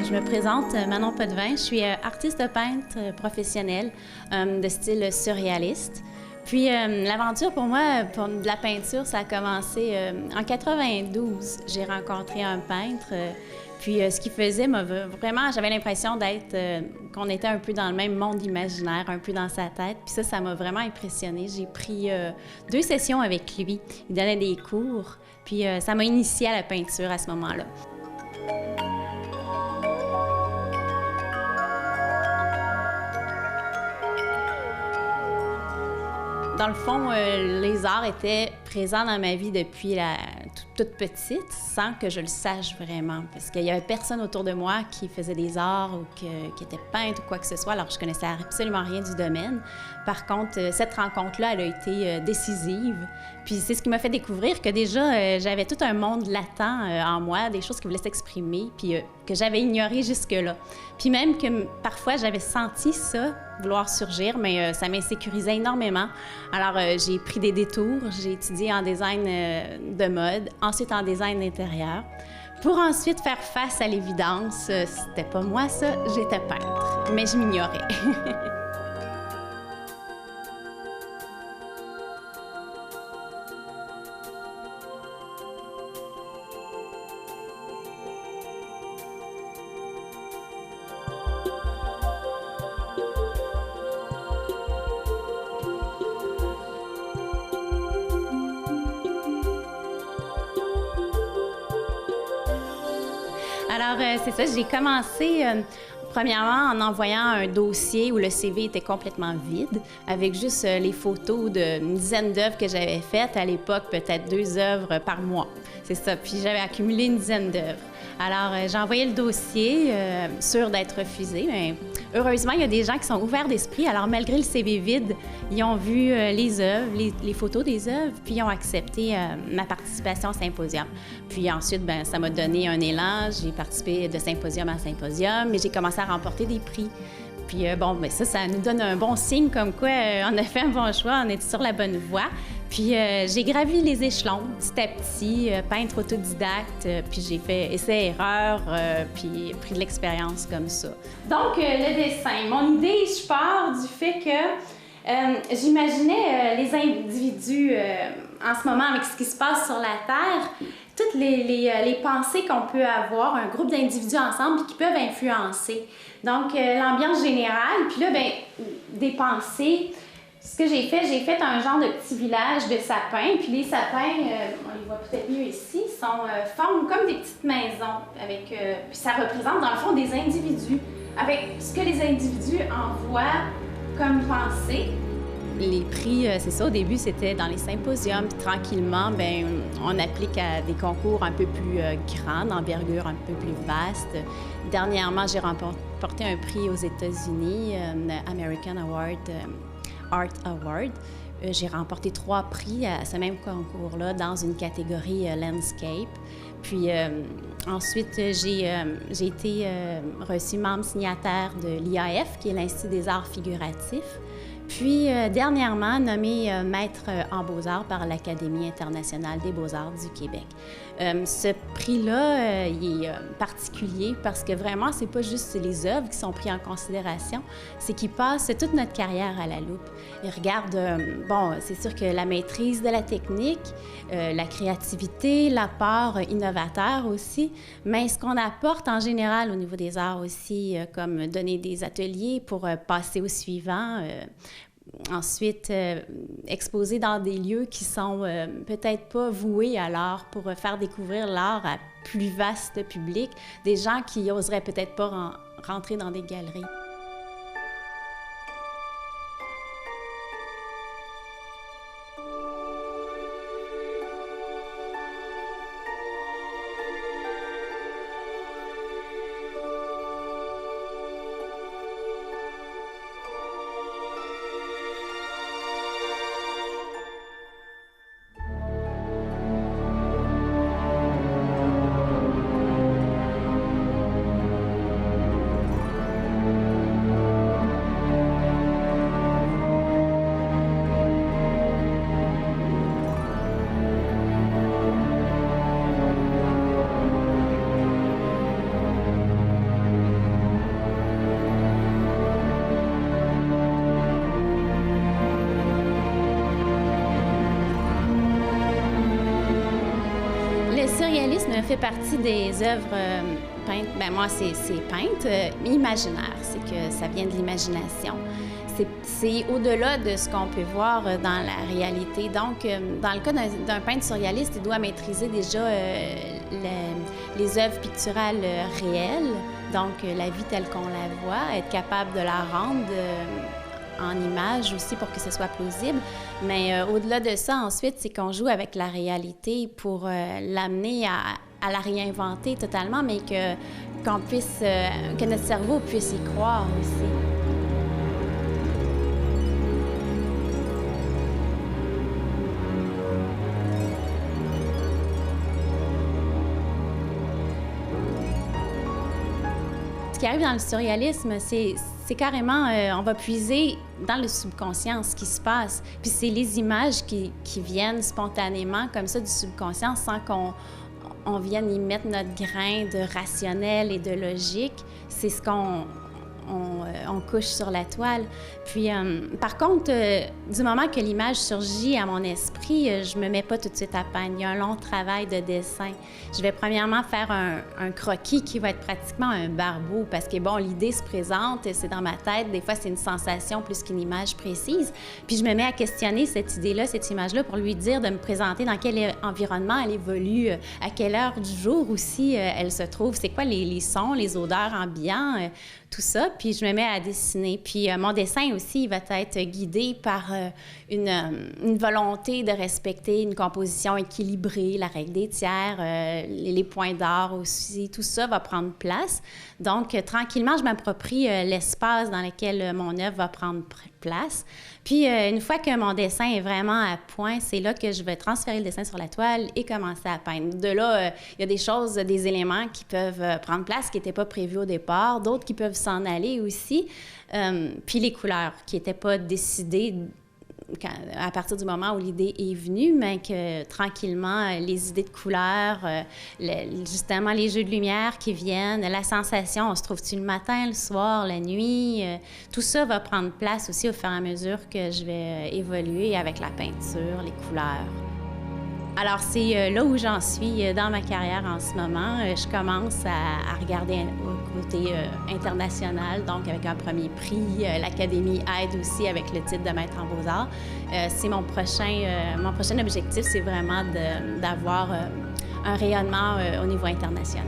Je me présente Manon Potvin, je suis artiste peintre professionnelle de style surréaliste. Puis l'aventure pour moi, pour de la peinture, ça a commencé en 92. J'ai rencontré un peintre, puis ce qu'il faisait m'a vraiment, j'avais l'impression d'être, qu'on était un peu dans le même monde imaginaire, un peu dans sa tête. Puis ça m'a vraiment impressionnée. J'ai pris 2 sessions avec lui. Il donnait des cours, puis ça m'a initiée à la peinture à ce moment-là. Dans le fond, les arts étaient présents dans ma vie depuis toute petite, sans que je le sache vraiment. Parce qu'il n'y avait personne autour de moi qui faisait des arts ou qui était peintre ou quoi que ce soit, alors je connaissais absolument rien du domaine. Par contre, cette rencontre-là, elle a été décisive. Puis c'est ce qui m'a fait découvrir que déjà, j'avais tout un monde latent en moi, des choses qui voulaient s'exprimer, puis que j'avais ignoré jusque-là. Puis même que parfois, j'avais senti ça vouloir surgir, mais ça m'insécurisait énormément. Alors, j'ai pris des détours, j'ai étudié en design de mode, ensuite en design d'intérieur, pour ensuite faire face à l'évidence. C'était pas moi, ça, j'étais peintre, mais je m'ignorais. Alors, c'est ça, j'ai commencé premièrement en envoyant un dossier où le CV était complètement vide, avec juste les photos d'une dizaine d'œuvres que j'avais faites. À l'époque, peut-être 2 œuvres par mois. C'est ça, puis j'avais accumulé une dizaine d'œuvres. Alors, j'ai envoyé le dossier, sûr d'être refusé, mais heureusement, il y a des gens qui sont ouverts d'esprit. Alors, malgré le CV vide, ils ont vu les œuvres, les photos des œuvres, puis ils ont accepté ma participation au symposium. Puis ensuite, bien, ça m'a donné un élan. J'ai participé de symposium en symposium et j'ai commencé à remporter des prix. Puis bon, bien, ça nous donne un bon signe comme quoi on a fait un bon choix, on est sur la bonne voie. Puis j'ai gravi les échelons petit à petit, peintre autodidacte, puis j'ai fait essai-erreur, puis pris de l'expérience comme ça. Donc, le dessin. Mon idée, je pars du fait que j'imaginais les individus en ce moment avec ce qui se passe sur la Terre, toutes les pensées qu'on peut avoir, un groupe d'individus ensemble, puis qui peuvent influencer. Donc, l'ambiance générale, puis là, bien, des pensées. Ce que j'ai fait un genre de petit village de sapins. Puis les sapins, on les voit peut-être mieux ici, forment comme des petites maisons. Puis ça représente dans le fond des individus, avec ce que les individus envoient comme pensée. Les prix, c'est ça, au début, c'était dans les symposiums. Puis tranquillement, bien, on applique à des concours un peu plus grands, d'envergure un peu plus vaste. Dernièrement, j'ai remporté un prix aux États-Unis, American Art Award. J'ai remporté 3 prix à ce même concours-là dans une catégorie Landscape. Puis ensuite, j'ai été reçue membre signataire de l'IAF, qui est l'Institut des arts figuratifs. Puis dernièrement, nommée maître en beaux-arts par l'Académie internationale des beaux-arts du Québec. Ce prix-là, il est particulier parce que vraiment, c'est pas juste les œuvres qui sont prises en considération, c'est qu'il passe toute notre carrière à la loupe. Il regarde, bon, c'est sûr que la maîtrise de la technique, la créativité, l'apport innovateur aussi, mais ce qu'on apporte en général au niveau des arts aussi, comme donner des ateliers pour passer au suivant. Ensuite, exposer dans des lieux qui sont peut-être pas voués à l'art pour faire découvrir l'art à plus vaste public, des gens qui oseraient peut-être pas rentrer dans des galeries. fait partie des œuvres peintes. Ben moi, c'est peinte, imaginaire. C'est que ça vient de l'imagination. C'est au-delà de ce qu'on peut voir dans la réalité. Donc, dans le cas d'un peintre surréaliste, il doit maîtriser déjà les œuvres picturales réelles, donc la vie telle qu'on la voit, être capable de la rendre en image aussi pour que ce soit plausible. Mais au-delà de ça, ensuite, c'est qu'on joue avec la réalité pour l'amener à la réinventer totalement, mais qu'on puisse, que notre cerveau puisse y croire aussi. Ce qui arrive dans le surréalisme, c'est carrément, on va puiser dans le subconscient ce qui se passe. Puis c'est les images qui viennent spontanément comme ça du subconscient sans qu'on vienne y mettre notre grain de rationnel et de logique. C'est ce qu'on couche sur la toile. Puis, par contre, du moment que l'image surgit à mon esprit, je me mets pas tout de suite à peindre. Il y a un long travail de dessin. Je vais premièrement faire un croquis qui va être pratiquement un barbeau parce que, bon, l'idée se présente, c'est dans ma tête. Des fois, c'est une sensation plus qu'une image précise. Puis, je me mets à questionner cette idée-là, cette image-là pour lui dire de me présenter dans quel environnement elle évolue, à quelle heure du jour aussi elle se trouve, c'est quoi les sons, les odeurs ambiants, tout ça. Puis, je me mets à dessiner. Puis, mon dessin aussi, il va être guidé par une volonté de respecter une composition équilibrée, la règle des tiers, les points d'or aussi, tout ça va prendre place. Donc, tranquillement, je m'approprie l'espace dans lequel mon œuvre va prendre place. Puis, une fois que mon dessin est vraiment à point, c'est là que je vais transférer le dessin sur la toile et commencer à peindre. De là, il y a des choses, des éléments qui peuvent prendre place, qui n'étaient pas prévus au départ, d'autres qui peuvent s'en aller aussi. Puis les couleurs qui n'étaient pas décidées à partir du moment où l'idée est venue, mais que tranquillement, les idées de couleurs, justement les jeux de lumière qui viennent, la sensation, on se trouve-tu le matin, le soir, la nuit, tout ça va prendre place aussi au fur et à mesure que je vais évoluer avec la peinture, les couleurs. Alors, c'est là où j'en suis dans ma carrière en ce moment. Je commence à regarder au côté international, donc avec un premier prix. L'Académie aide aussi avec le titre de maître en beaux-arts. C'est mon prochain objectif, c'est vraiment d'avoir un rayonnement au niveau international.